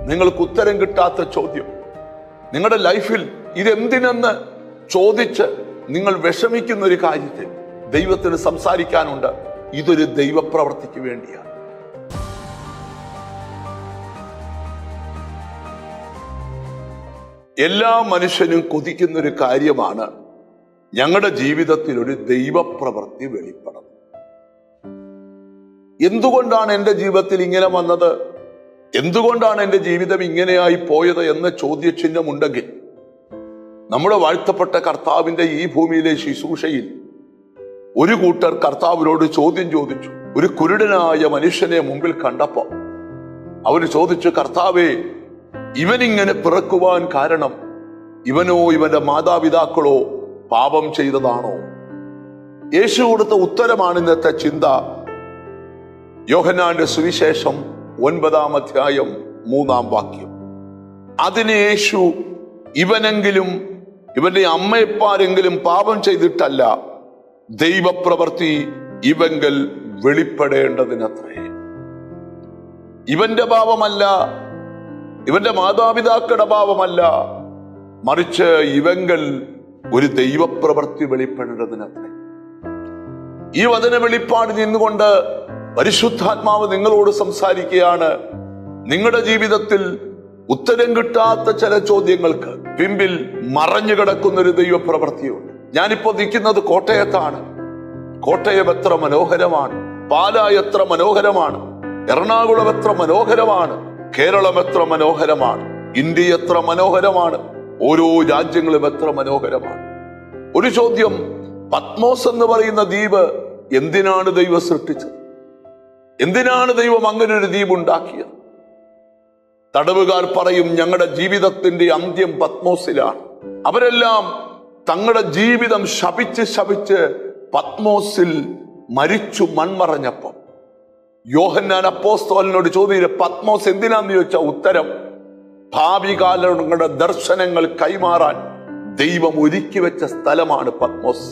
നിങ്ങൾക്ക് ഉത്തരം കിട്ടാത്ത ചോദ്യം, നിങ്ങളുടെ ലൈഫിൽ ഇതെന്തിനെന്ന് ചോദിച്ച് നിങ്ങൾ വിഷമിക്കുന്ന ഒരു കാര്യത്തിൽ ദൈവത്തിന് സംസാരിക്കാനുണ്ട്. ഇതൊരു ദൈവപ്രവൃത്തിക്ക് വേണ്ടിയാണ്. എല്ലാ മനുഷ്യനും കൊതിക്കുന്ന ഒരു കാര്യമാണ് ഞങ്ങളുടെ ജീവിതത്തിൽ ഒരു ദൈവപ്രവൃത്തി വെളിപ്പെടണം. എന്തുകൊണ്ടാണ് എൻ്റെ ജീവിതത്തിൽ ഇങ്ങനെ വന്നത്, എന്തുകൊണ്ടാണ് എൻ്റെ ജീവിതം ഇങ്ങനെയായി പോയത് എന്ന ചോദ്യചിഹ്നമുണ്ടെങ്കിൽ നമ്മുടെ വാഴ്ത്തപ്പെട്ട കർത്താവിന്റെ ഈ ഭൂമിയിലെ ശുശ്രൂഷയിൽ ഒരു കൂട്ടർ കർത്താവിനോട് ചോദ്യം ചോദിച്ചു. ഒരു കുരുടനായ മനുഷ്യനെ മുമ്പിൽ കണ്ടപ്പോ അവന് ചോദിച്ചു, കർത്താവേ, ഇവനിങ്ങനെ പിറക്കുവാൻ കാരണം ഇവനോ ഇവന്റെ മാതാപിതാക്കളോ പാപം ചെയ്തതാണോ? യേശു കൊടുത്ത ഉത്തരമാണ് ഇന്നത്തെ ചിന്ത. യോഹന്നാന്റെ സുവിശേഷം 9-ാം അധ്യായം 3-ാം വാക്യം. അതിന് യേശു, ഇവനെങ്കിലും ഇവന്റെ അമ്മയപ്പാരെങ്കിലും പാപം ചെയ്തിട്ടല്ല, ദൈവപ്രവൃത്തി ഇവങ്കൽ വെളിപ്പെടേണ്ടതിനത്രേ. ഇവന്റെ പാപമല്ല, ഇവന്റെ മാതാപിതാക്കളുടെ പാപമല്ല, മറിച്ച് ഇവങ്കൽ ഒരു ദൈവപ്രവൃത്തി വെളിപ്പെടേണ്ടതിനത്രേ. ഈ വചന വെളിപ്പാട് നിന്നുകൊണ്ട് പരിശുദ്ധാത്മാവ് നിങ്ങളോട് സംസാരിക്കുകയാണ്. നിങ്ങളുടെ ജീവിതത്തിൽ ഉത്തരം കിട്ടാത്ത ചില ചോദ്യങ്ങൾക്ക് പിമ്പിൽ മറഞ്ഞു കിടക്കുന്ന ഒരു ദൈവപ്രവൃത്തിയുണ്ട്. ഞാനിപ്പോ നിൽക്കുന്നത് കോട്ടയത്താണ്. കോട്ടയം എത്ര മനോഹരമാണ്, പാലാ എത്ര മനോഹരമാണ്, എറണാകുളം എത്ര മനോഹരമാണ്, കേരളം എത്ര മനോഹരമാണ്, ഇന്ത്യ എത്ര മനോഹരമാണ്, ഓരോ രാജ്യങ്ങളും എത്ര മനോഹരമാണ്. ഒരു ചോദ്യം, പത്മോസ് എന്ന് പറയുന്ന ദ്വീപ് എന്തിനാണ് ദൈവം സൃഷ്ടിച്ചത്? എന്തിനാണ് ദൈവം അങ്ങനെ ഒരു ദ്വീപ് ഉണ്ടാക്കിയത്? തടവുകാർ പറയും, ഞങ്ങളുടെ ജീവിതത്തിന്റെ അന്ത്യം പത്മോസിലാണ്. അവരെല്ലാം തങ്ങളുടെ ജീവിതം ശപിച്ച് ശപിച്ച് പത്മോസിൽ മരിച്ചു മൺമറഞ്ഞപ്പം യോഹന്നാൻ അപ്പോസ്തലനോട് ചോദിച്ചു, പത്മോസ് എന്തിനാന്ന് ചോദിച്ച ഉത്തരം, ഭാവി കാലങ്ങളുടെ ദർശനങ്ങൾ കൈമാറാൻ ദൈവം ഒരുക്കി വെച്ച സ്ഥലമാണ് പത്മോസ്.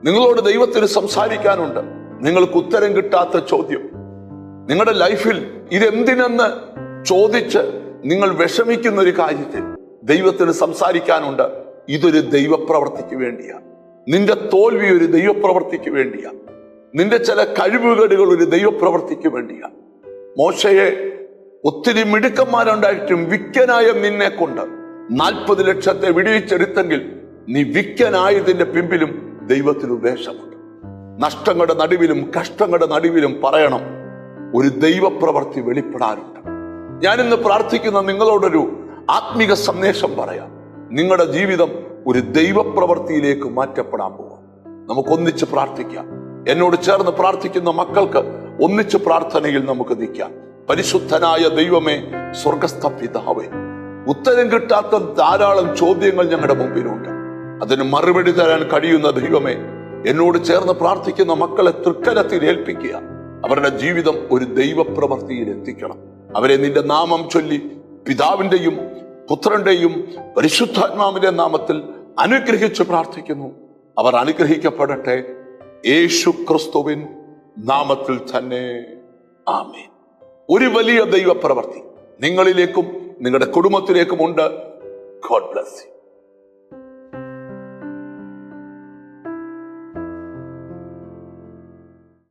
നിങ്ങളോട് ദൈവത്തിന് സംസാരിക്കാനുണ്ട്. നിങ്ങൾക്ക് ഉത്തരം കിട്ടാത്ത ചോദ്യം, നിങ്ങളുടെ ലൈഫിൽ ഇതെന്തിനെന്ന് ചോദിച്ച് നിങ്ങൾ വിഷമിക്കുന്ന ഒരു കാര്യത്തിൽ ദൈവത്തിന് സംസാരിക്കാനുണ്ട്. ഇതൊരു ദൈവപ്രവൃത്തിക്ക് വേണ്ടിയാണ്. നിന്റെ തോൽവി ഒരു ദൈവപ്രവൃത്തിക്ക് വേണ്ടിയാണ്. നിന്റെ ചില കഴിവുകേടുകൾ ഒരു ദൈവപ്രവൃത്തിക്ക് വേണ്ടിയാണ്. മോശയെ ഒത്തിരി മിടുക്കന്മാരുണ്ടായിട്ടും വിക്കനായ നിന്നെ കൊണ്ട് 40 ലക്ഷത്തെ വിടുവിച്ചെടുത്തെങ്കിൽ നീ വിക്കനായതിന്റെ പിമ്പിലും ദൈവത്തിന് ഉദ്ദേശമുണ്ട്. നഷ്ടങ്ങളുടെ നടുവിലും കഷ്ടങ്ങളുടെ നടുവിലും പറയണം, ഒരു ദൈവപ്രവൃത്തി വെളിപ്പെടാനുണ്ട്. ഞാനിന്ന് പ്രാർത്ഥിക്കുന്ന നിങ്ങളോടൊരു ആത്മീക സന്ദേശം പറയാം. നിങ്ങളുടെ ജീവിതം ഒരു ദൈവപ്രവൃത്തിയിലേക്ക് മാറ്റപ്പെടാൻ പോവാം. നമുക്കൊന്നിച്ച് പ്രാർത്ഥിക്കാം. എന്നോട് ചേർന്ന് പ്രാർത്ഥിക്കുന്ന മക്കൾക്ക് ഒന്നിച്ച് പ്രാർത്ഥനയിൽ നമുക്ക് നിൽക്കാം. പരിശുദ്ധനായ ദൈവമേ, സ്വർഗസ്ഥ പിതാവേ, ഉത്തരം കിട്ടാത്ത ധാരാളം ചോദ്യങ്ങൾ ഞങ്ങളുടെ മുമ്പിലുണ്ട്. അതിന് മറുപടി തരാൻ കഴിയുന്ന ദൈവമേ, എന്നോട് ചേർന്ന് പ്രാർത്ഥിക്കുന്ന മക്കളെ തൃക്കരത്തിൽ ഏൽപ്പിക്കുക. അവരുടെ ജീവിതം ഒരു ദൈവപ്രവൃത്തിയിൽ എത്തിക്കണം. അവരെ നിന്റെ നാമം ചൊല്ലി പിതാവിന്റെയും പുത്രന്റെയും പരിശുദ്ധാത്മാവിന്റെ നാമത്തിൽ അനുഗ്രഹിച്ച് പ്രാർത്ഥിക്കുന്നു. അവർ അനുഗ്രഹിക്കപ്പെടട്ടെ, യേശു ക്രിസ്തുവിൻ നാമത്തിൽ തന്നെ. ആമേൻ. ഒരു വലിയ ദൈവപ്രവൃത്തി നിങ്ങളിലേക്കും നിങ്ങളുടെ കുടുംബത്തിലേക്കും ഉണ്ട്. God bless you.